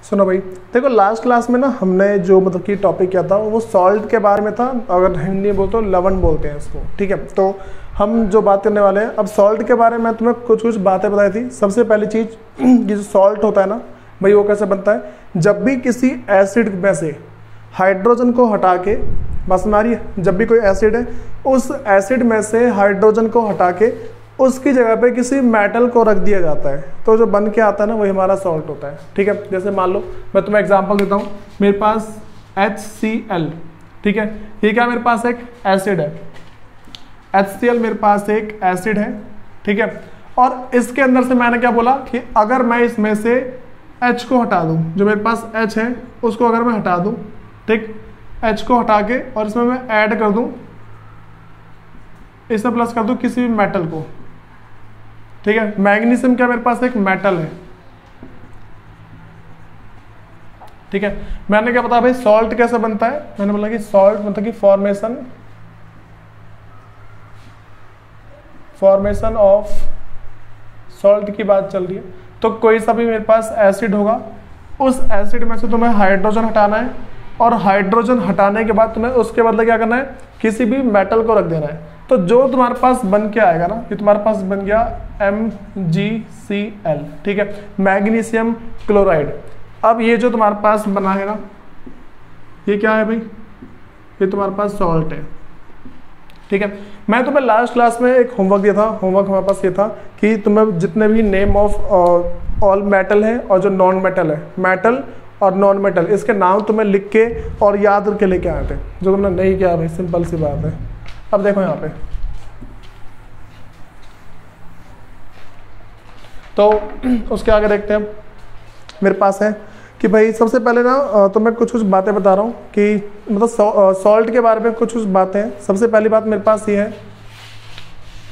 सुनो भाई, देखो लास्ट क्लास में ना हमने जो मतलब कि टॉपिक किया था वो सॉल्ट के बारे में था। अगर हिंदी में बोलते तो लवण बोलते हैं इसको, ठीक है। तो हम जो बात करने वाले हैं अब सॉल्ट के बारे में, तुम्हें कुछ कुछ बातें बताई थी। सबसे पहली चीज़ कि जो सॉल्ट होता है ना भाई, वो कैसे बनता है, जब भी किसी एसिड में से हाइड्रोजन को हटा के, बस हमारी जब भी कोई एसिड है उस एसिड में से हाइड्रोजन को हटा के उसकी जगह पे किसी मेटल को रख दिया जाता है, तो जो बन के आता है ना वही हमारा सॉल्ट होता है, ठीक है। जैसे मान लो मैं तुम्हें एग्जांपल देता हूँ, मेरे पास HCl, ठीक है, ये क्या मेरे पास एक एसिड है, HCl मेरे पास एक एसिड है, ठीक है। और इसके अंदर से मैंने क्या बोला कि अगर मैं इसमें से H को हटा दूँ, जो मेरे पास H है उसको अगर मैं हटा दूँ, ठीक, H को हटा के और इसमें मैं ऐड कर दूँ, इसमें प्लस कर दूँ किसी भी मेटल को, ठीक है। मैग्नीशियम क्या मेरे पास एक मेटल है, ठीक है। मैंने क्या बताया भाई सॉल्ट कैसे बनता है, मैंने बोला कि सॉल्ट मतलब कि फॉर्मेशन ऑफ सॉल्ट की बात चल रही है। तो कोई सा भी मेरे पास एसिड होगा, उस एसिड में से तुम्हें हाइड्रोजन हटाना है और हाइड्रोजन हटाने के बाद तुम्हें उसके बदले क्या करना है, किसी भी मेटल को रख देना है। तो जो तुम्हारे पास बन के आएगा ना, ये तुम्हारे पास बन गया MgCl, ठीक है, मैग्नीशियम क्लोराइड। अब ये जो तुम्हारे पास बना है ना, ये क्या है भाई, ये तुम्हारे पास सॉल्ट है, ठीक है। मैं तुम्हें लास्ट क्लास में एक होमवर्क दिया था, होमवर्क हमारे पास ये था कि तुम्हें जितने भी नेम ऑफ ऑल मेटल है और जो नॉन मेटल है, मेटल और नॉन मेटल, इसके नाम तुम्हें लिख के और याद करके लेके आए थे, जो तुमने नहीं किया भाई, सिंपल सी बात है। अब देखो यहाँ पे, तो उसके आगे देखते हैं। मेरे पास है कि भाई सबसे पहले ना तो मैं कुछ कुछ बातें बता रहा हूँ कि मतलब सॉल्ट के बारे में कुछ कुछ बातें हैं। सबसे पहली बात मेरे पास ये है,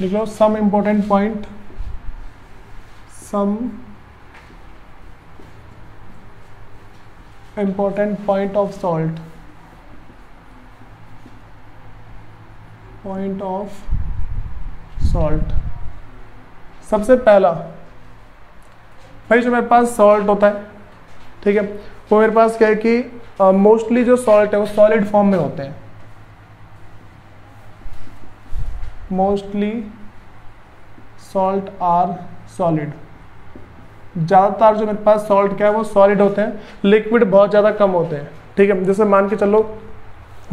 लिख लो some important point, some important point of salt, point of salt. सबसे पहला भाई जो मेरे पास सॉल्ट होता है, ठीक है, वो मेरे पास क्या है कि मोस्टली जो सॉल्ट है वो सॉलिड फॉर्म में होते हैं, मोस्टली सॉल्ट आर सॉलिड। ज़्यादातर जो मेरे पास सॉल्ट क्या है वो सॉलिड होते हैं, लिक्विड बहुत ज़्यादा कम होते हैं, ठीक है। जैसे मान के चलो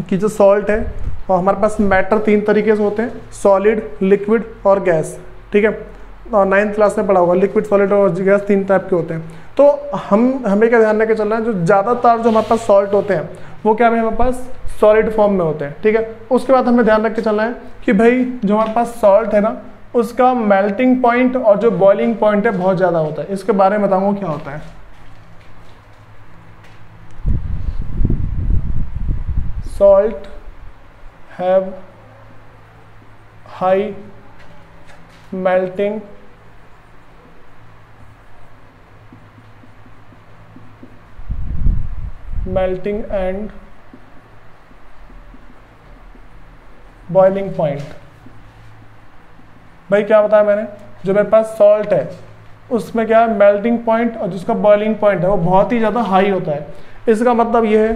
कि जो सॉल्ट है और हमारे पास मैटर 3 तरीके से होते हैं, सॉलिड, लिक्विड और गैस, ठीक है। और 9th क्लास में पढ़ा होगा, लिक्विड, सॉलिड और गैस 3 टाइप के होते हैं। तो हमें क्या ध्यान रखकर चलना है, जो ज़्यादातर जो हमारे पास सॉल्ट होते हैं वो क्या है हमारे पास सॉलिड फॉर्म में होते हैं, ठीक है। उसके बाद हमें ध्यान रख के चलना है कि भाई जो हमारे पास सॉल्ट है ना, उसका मेल्टिंग पॉइंट और जो बॉइलिंग पॉइंट है बहुत ज़्यादा होता है। इसके बारे में बताऊँगा क्या होता है। Salt have high melting and boiling point. भाई क्या बताया मैंने, जो मेरे पास सॉल्ट है उसमें क्या है मेल्टिंग पॉइंट और जिसका बॉइलिंग पॉइंट है वो बहुत ही ज़्यादा हाई होता है। इसका मतलब ये है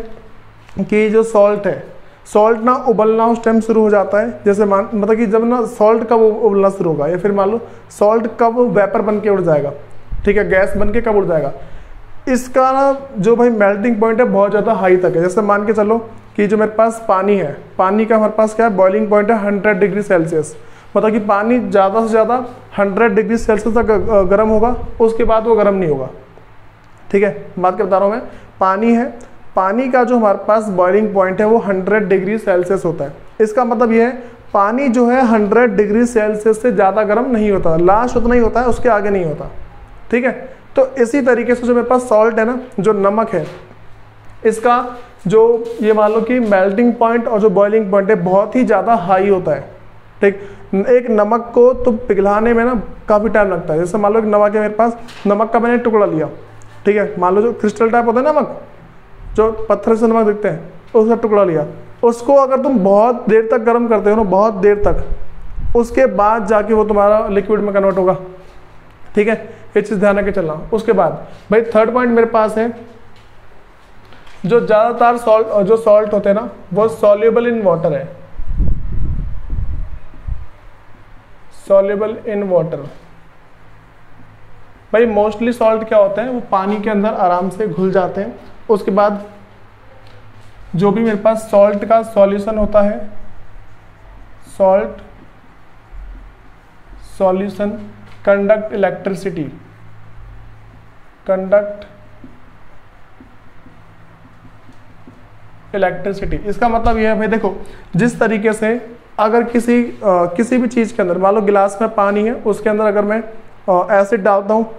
कि जो सॉल्ट है, सॉल्ट ना उबलना उस टाइम शुरू हो जाता है, जैसे मतलब कि जब ना सॉल्ट कब उबलना शुरू होगा, या फिर मान लो सॉल्ट कब वेपर बन के उड़ जाएगा, ठीक है, गैस बन के कब उड़ जाएगा, इसका ना जो भाई मेल्टिंग पॉइंट है बहुत ज़्यादा हाई तक है। जैसे मान के चलो कि जो मेरे पास पानी है, पानी का हमारे पास क्या है बॉइलिंग पॉइंट है 100 डिग्री सेल्सियस, मतलब कि पानी ज़्यादा से ज़्यादा 100 डिग्री सेल्सियस तक गर्म होगा, उसके बाद वो गर्म नहीं होगा, ठीक है। बात कर बता रहा हूँ मैं, पानी है, पानी का जो हमारे पास बॉइलिंग पॉइंट है वो 100 डिग्री सेल्सियस होता है। इसका मतलब ये है पानी जो है 100 डिग्री सेल्सियस से ज़्यादा गर्म नहीं होता, लास्ट उतना ही होता है, उसके आगे नहीं होता, ठीक है। तो इसी तरीके से जो मेरे पास सॉल्ट है ना, जो नमक है, इसका जो ये मान लो कि मेल्टिंग पॉइंट और जो बॉइलिंग पॉइंट है बहुत ही ज़्यादा हाई होता है, ठीक। एक नमक को तो पिघलाने में ना काफ़ी टाइम लगता है। जैसे मान लो एक नमक है मेरे पास, नमक का मैंने टुकड़ा लिया, ठीक है, मान लो जो क्रिस्टल टाइप होता है नमक, जो पत्थर से नमक दिखते हैं, उसका टुकड़ा लिया, उसको अगर तुम बहुत देर तक गर्म करते हो ना, बहुत देर तक, उसके बाद जाके वो तुम्हारा लिक्विड में कन्वर्ट होगा, ठीक है। ये चीज़ ध्यान रख के चलना। उसके बाद भाई थर्ड पॉइंट मेरे पास है जो ज़्यादातर सॉल्ट होते हैं ना वो सॉल्युबल इन वाटर है, सॉल्युबल इन वाटर। भाई मोस्टली सॉल्ट क्या होते हैं, वो पानी के अंदर आराम से घुल जाते हैं। उसके बाद जो भी मेरे पास सॉल्ट का सॉल्यूशन होता है, salt solution conduct electricity, conduct electricity. इसका मतलब यह है भाई देखो, जिस तरीके से अगर किसी भी चीज़ के अंदर, मान लो गिलास में पानी है, उसके अंदर अगर मैं एसिड डालता हूँ,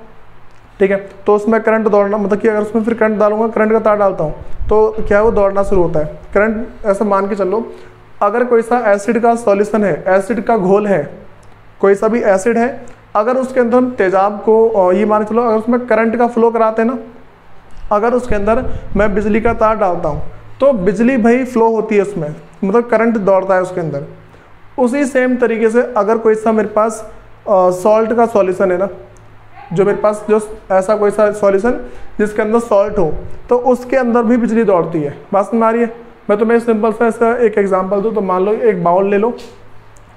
ठीक है, तो उसमें करंट दौड़ना, मतलब कि अगर उसमें फिर करंट डालूंगा, करंट का तार डालता हूँ, तो क्या है वो दौड़ना शुरू होता है। करंट ऐसा मान के चलो, अगर कोई सा एसिड का सॉल्यूशन है, एसिड का घोल है, कोई सा भी एसिड है, अगर उसके अंदर हम तेजाब को ये मान के चलो, अगर उसमें करंट का फ्लो कराते हैं ना, अगर उसके अंदर मैं बिजली का तार डालता हूँ तो बिजली भाई फ्लो होती है उसमें, मतलब करंट दौड़ता है उसके अंदर। उसी सेम तरीके से अगर कोई सा मेरे पास सॉल्ट का सॉल्यूशन है ना, जो मेरे पास जो ऐसा कोई सा सॉल्यूशन जिसके अंदर सॉल्ट हो, तो उसके अंदर भी बिजली दौड़ती है। बात समझ आ रही है? मैं तुम्हें सिंपल सा ऐसा एक एग्जांपल दूँ, तो मान लो एक बाउल ले लो,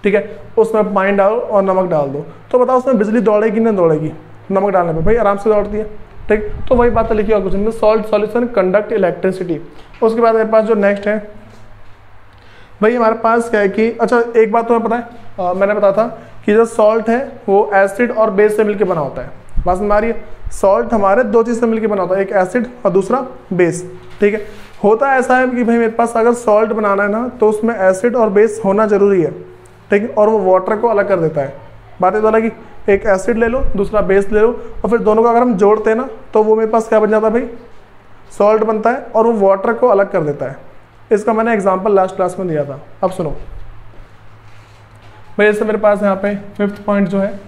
ठीक है, उसमें पानी डालो और नमक डाल दो, तो बताओ उसमें बिजली दौड़ेगी नहीं दौड़ेगी? नमक डालने पे भाई आराम से दौड़ती है, ठीक। तो वही बात लिखी और कुछ नहीं, सॉल्ट सॉल्यूशन कंडक्ट इलेक्ट्रिसिटी। उसके बाद मेरे पास जो नेक्स्ट है भाई, हमारे पास क्या है कि अच्छा एक बात तुम्हें पता है, मैंने बताया था कि जो सॉल्ट है वो एसिड और बेस से मिलकर बना होता है। बात समझ आ रही है? सॉल्ट हमारे दो चीज़ से मिलकर बना होता है, एक एसिड और दूसरा बेस, ठीक है। होता ऐसा है कि भाई मेरे पास अगर सॉल्ट बनाना है ना, तो उसमें एसिड और बेस होना जरूरी है, ठीक है, और वो वाटर को अलग कर देता है। बातें तो अलग ही, एक एसिड ले लो, दूसरा बेस ले लो, और फिर दोनों को अगर हम जोड़ते हैं ना, तो वो मेरे पास क्या बन जाता है भाई, सॉल्ट बनता है, और वो वाटर को अलग कर देता है। इसका मैंने एग्जांपल लास्ट क्लास में दिया था। अब सुनो भाई, जैसे मेरे पास यहाँ पे फिफ्थ पॉइंट जो है,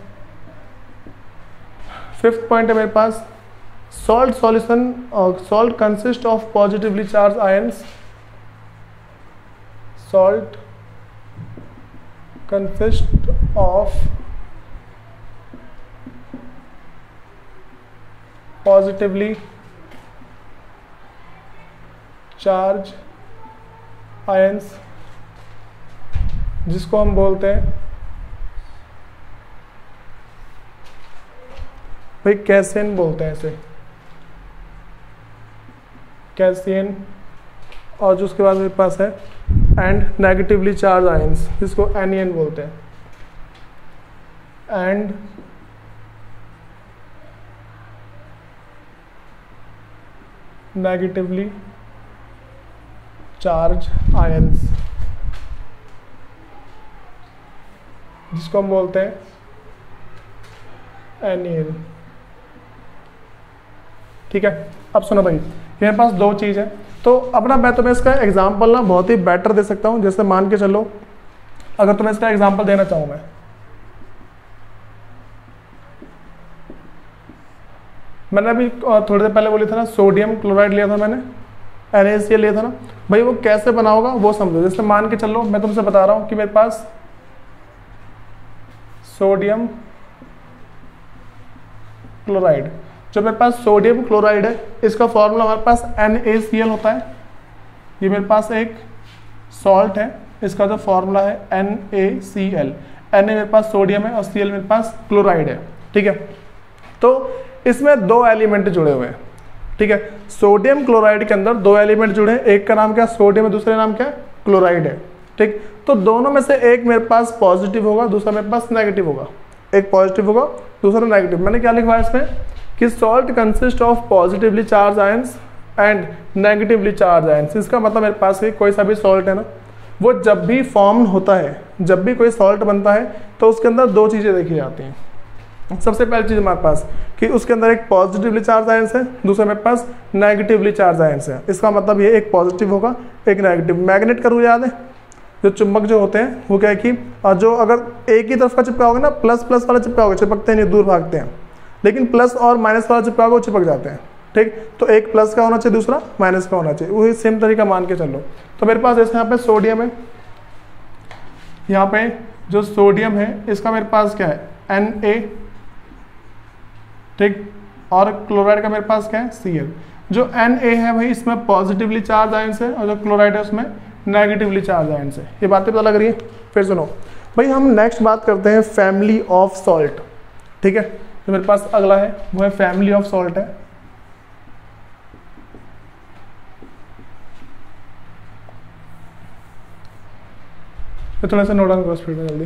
फिफ्थ पॉइंट है मेरे पास, salt solution, salt consist of positively charge ions, salt consist of positively charge ions, जिसको हम बोलते हैं भाई कैसियन बोलते हैं इसे, कैसियन। और जो उसके बाद मेरे पास है एंड नेगेटिवली चार्ज आयंस, जिसको एनियन बोलते हैं, एंड नेगेटिवली चार्ज आयंस, जिसको हम बोलते हैं एनियन, ठीक है। अब सुनो भाई, मेरे पास दो चीज़ है, तो अपना मैं तुम्हें इसका एग्जांपल ना बहुत ही बेटर दे सकता हूँ। जैसे मान के चलो, अगर तुम्हें इसका एग्जांपल देना चाहूँ मैंने अभी थोड़ी देर पहले बोली था ना, सोडियम क्लोराइड लिया था मैंने, NaCl लिया था ना भाई, वो कैसे बना होगा वो समझो। जैसे मान के चलो, मैं तुमसे बता रहा हूँ कि मेरे पास सोडियम क्लोराइड, जो मेरे पास सोडियम क्लोराइड है, इसका फॉर्मूला हमारे पास NaCl होता है। ये मेरे पास एक सॉल्ट है, इसका जो फॉर्मूला है NaCl। Na मेरे पास सोडियम है और Cl मेरे पास क्लोराइड है, ठीक है। तो इसमें दो एलिमेंट जुड़े हुए हैं, ठीक है। सोडियम क्लोराइड के अंदर दो एलिमेंट जुड़े हैं, एक का नाम क्या है सोडियम है, दूसरे नाम क्या है क्लोराइड है, ठीक। तो दोनों में से एक मेरे पास पॉजिटिव होगा, दूसरा मेरे पास नेगेटिव होगा। एक पॉजिटिव होगा, दूसरा नेगेटिव। मैंने क्या लिखवाया इसमें कि salt consist of positively charge ions and negatively charge ions. इसका मतलब मेरे पास कोई सा भी सॉल्ट है ना, वो जब भी फॉर्म होता है, जब भी कोई सॉल्ट बनता है, तो उसके अंदर दो चीज़ें देखी जाती हैं। सबसे पहली चीज़ हमारे पास कि उसके अंदर एक पॉजिटिवली चार्ज आयंस है, दूसरा मेरे पास नेगेटिवली चार्ज आयंस है। इसका मतलब ये एक पॉजिटिव होगा, एक नेगेटिव। मैग्नेट का रूल याद है? जो चुंबक जो होते हैं वो क्या है कि जो अगर एक ही तरफ का चिपकाओगे ना, प्लस प्लस वाला चिपकाओगे, चिपकते नहीं, दूर भागते हैं, लेकिन प्लस और माइनस वाला चिपकाओगे वो चिपक जाते हैं, ठीक। तो एक प्लस का होना चाहिए, दूसरा माइनस का होना चाहिए, वही सेम तरीका मान के चलो। तो मेरे पास जैसे यहाँ पे सोडियम है, यहाँ पे जो सोडियम है इसका मेरे पास क्या है Na, ठीक, और क्लोराइड का मेरे पास क्या है Cl। जो Na है भाई इसमें पॉजिटिवली चार्ज आयंस है और जो क्लोराइड है उसमें नेगेटिवली चार्ज आयंस है। ये बातें पता लग रही है। फिर सुनो भाई, हम नेक्स्ट बात करते हैं फैमिली ऑफ सॉल्ट। ठीक है, तो मेरे पास अगला है वो है फैमिली ऑफ सॉल्ट है। तो थोड़ा सा नोट डाउन करो स्पीड में जल्दी।